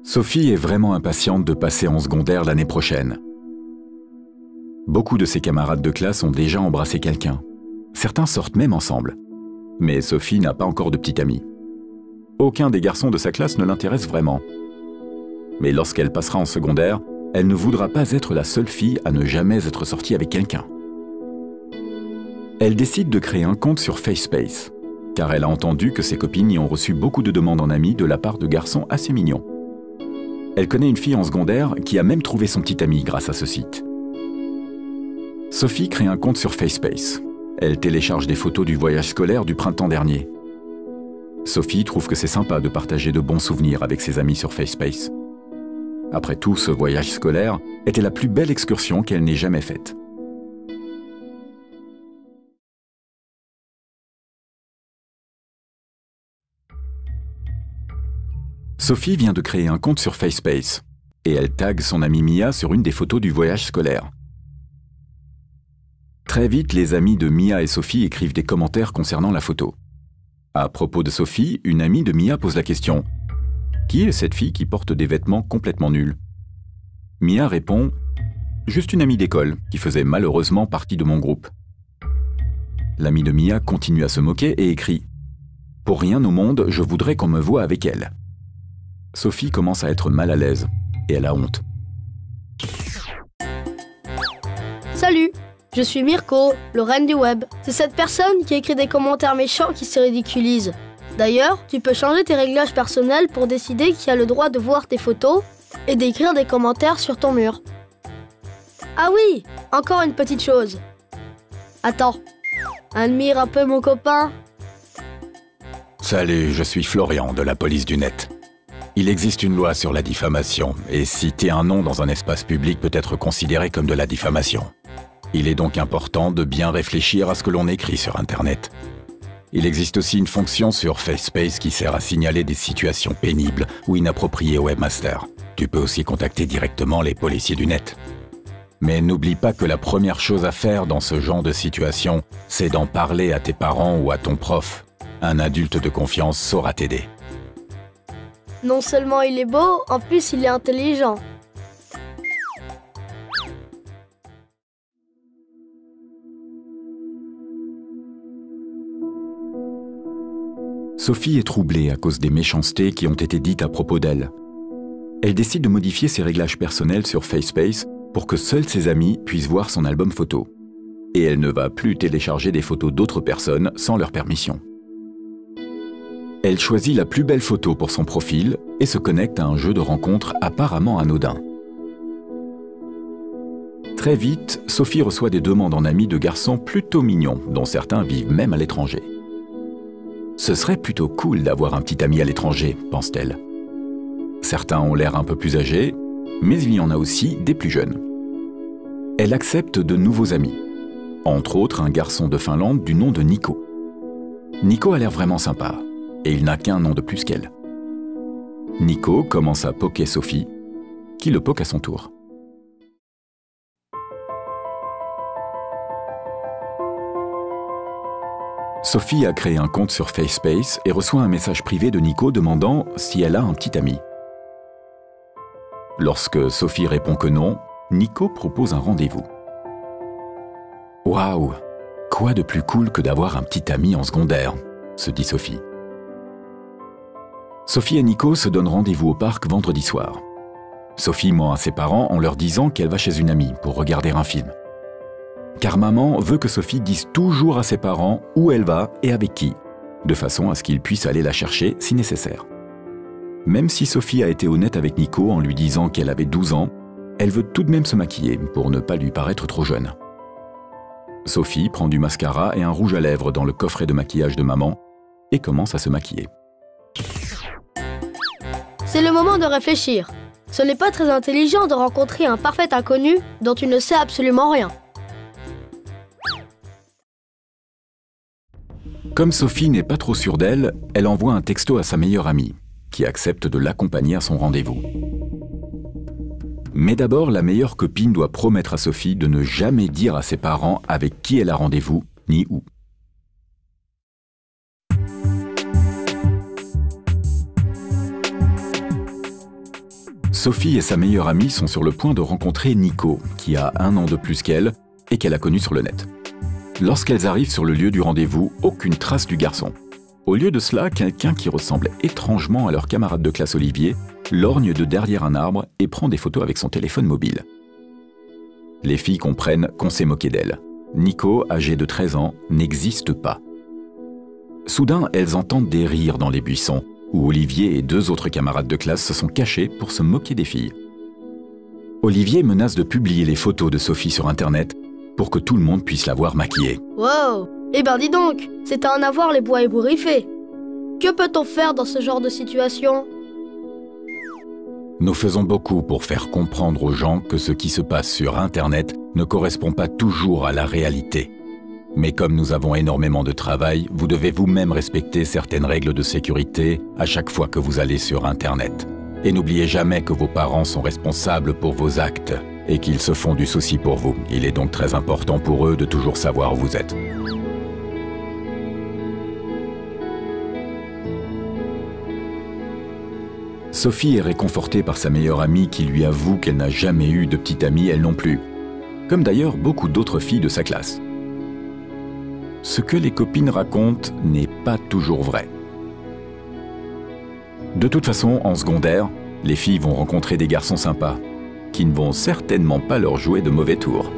Sophie est vraiment impatiente de passer en secondaire l'année prochaine. Beaucoup de ses camarades de classe ont déjà embrassé quelqu'un. Certains sortent même ensemble. Mais Sophie n'a pas encore de petite amie. Aucun des garçons de sa classe ne l'intéresse vraiment. Mais lorsqu'elle passera en secondaire, elle ne voudra pas être la seule fille à ne jamais être sortie avec quelqu'un. Elle décide de créer un compte sur FaceSpace, car elle a entendu que ses copines y ont reçu beaucoup de demandes en amis de la part de garçons assez mignons. Elle connaît une fille en secondaire qui a même trouvé son petit ami grâce à ce site. Sophie crée un compte sur FaceSpace. Elle télécharge des photos du voyage scolaire du printemps dernier. Sophie trouve que c'est sympa de partager de bons souvenirs avec ses amis sur FaceSpace. Après tout, ce voyage scolaire était la plus belle excursion qu'elle n'ait jamais faite. Sophie vient de créer un compte sur FaceSpace et elle tague son amie Mia sur une des photos du voyage scolaire. Très vite, les amis de Mia et Sophie écrivent des commentaires concernant la photo. À propos de Sophie, une amie de Mia pose la question « Qui est cette fille qui porte des vêtements complètement nuls ?» Mia répond « Juste une amie d'école qui faisait malheureusement partie de mon groupe. » L'amie de Mia continue à se moquer et écrit « Pour rien au monde, je voudrais qu'on me voie avec elle. » Sophie commence à être mal à l'aise et elle a honte. Salut, je suis Mirko, le reine du web. C'est cette personne qui écrit des commentaires méchants qui se ridiculisent. D'ailleurs, tu peux changer tes réglages personnels pour décider qui a le droit de voir tes photos et d'écrire des commentaires sur ton mur. Ah oui, encore une petite chose. Attends, admire un peu mon copain. Salut, je suis Florian de la police du net. Il existe une loi sur la diffamation, et citer un nom dans un espace public peut être considéré comme de la diffamation. Il est donc important de bien réfléchir à ce que l'on écrit sur Internet. Il existe aussi une fonction sur FaceSpace qui sert à signaler des situations pénibles ou inappropriées au webmaster. Tu peux aussi contacter directement les policiers du net. Mais n'oublie pas que la première chose à faire dans ce genre de situation, c'est d'en parler à tes parents ou à ton prof. Un adulte de confiance saura t'aider. Non seulement il est beau, en plus il est intelligent. Sophie est troublée à cause des méchancetés qui ont été dites à propos d'elle. Elle décide de modifier ses réglages personnels sur FaceSpace pour que seuls ses amis puissent voir son album photo. Et elle ne va plus télécharger des photos d'autres personnes sans leur permission. Elle choisit la plus belle photo pour son profil et se connecte à un jeu de rencontres apparemment anodin. Très vite, Sophie reçoit des demandes en amis de garçons plutôt mignons, dont certains vivent même à l'étranger. Ce serait plutôt cool d'avoir un petit ami à l'étranger, pense-t-elle. Certains ont l'air un peu plus âgés, mais il y en a aussi des plus jeunes. Elle accepte de nouveaux amis, entre autres un garçon de Finlande du nom de Nico. Nico a l'air vraiment sympa, et il n'a qu'un nom de plus qu'elle. Nico commence à poker Sophie, qui le poke à son tour. Sophie a créé un compte sur FaceSpace et reçoit un message privé de Nico demandant si elle a un petit ami. Lorsque Sophie répond que non, Nico propose un rendez-vous. Waouh, quoi de plus cool que d'avoir un petit ami en secondaire, se dit Sophie. Sophie et Nico se donnent rendez-vous au parc vendredi soir. Sophie ment à ses parents en leur disant qu'elle va chez une amie pour regarder un film. Car maman veut que Sophie dise toujours à ses parents où elle va et avec qui, de façon à ce qu'ils puissent aller la chercher si nécessaire. Même si Sophie a été honnête avec Nico en lui disant qu'elle avait 12 ans, elle veut tout de même se maquiller pour ne pas lui paraître trop jeune. Sophie prend du mascara et un rouge à lèvres dans le coffret de maquillage de maman et commence à se maquiller. C'est le moment de réfléchir. Ce n'est pas très intelligent de rencontrer un parfait inconnu dont tu ne sais absolument rien. Comme Sophie n'est pas trop sûre d'elle, elle envoie un texto à sa meilleure amie, qui accepte de l'accompagner à son rendez-vous. Mais d'abord, la meilleure copine doit promettre à Sophie de ne jamais dire à ses parents avec qui elle a rendez-vous, ni où. Sophie et sa meilleure amie sont sur le point de rencontrer Nico, qui a 1 an de plus qu'elle et qu'elle a connu sur le net. Lorsqu'elles arrivent sur le lieu du rendez-vous, aucune trace du garçon. Au lieu de cela, quelqu'un qui ressemble étrangement à leur camarade de classe Olivier lorgne de derrière un arbre et prend des photos avec son téléphone mobile. Les filles comprennent qu'on s'est moqué d'elles. Nico, âgé de 13 ans, n'existe pas. Soudain, elles entendent des rires dans les buissons, où Olivier et 2 autres camarades de classe se sont cachés pour se moquer des filles. Olivier menace de publier les photos de Sophie sur Internet pour que tout le monde puisse la voir maquillée. Wow! Eh ben dis donc, c'est à en avoir les bois ébouriffés. Que peut-on faire dans ce genre de situation? Nous faisons beaucoup pour faire comprendre aux gens que ce qui se passe sur Internet ne correspond pas toujours à la réalité. Mais comme nous avons énormément de travail, vous devez vous-même respecter certaines règles de sécurité à chaque fois que vous allez sur Internet. Et n'oubliez jamais que vos parents sont responsables pour vos actes et qu'ils se font du souci pour vous. Il est donc très important pour eux de toujours savoir où vous êtes. Sophie est réconfortée par sa meilleure amie qui lui avoue qu'elle n'a jamais eu de petite amie, elle non plus. Comme d'ailleurs beaucoup d'autres filles de sa classe. Ce que les copines racontent n'est pas toujours vrai. De toute façon, en secondaire, les filles vont rencontrer des garçons sympas, qui ne vont certainement pas leur jouer de mauvais tours.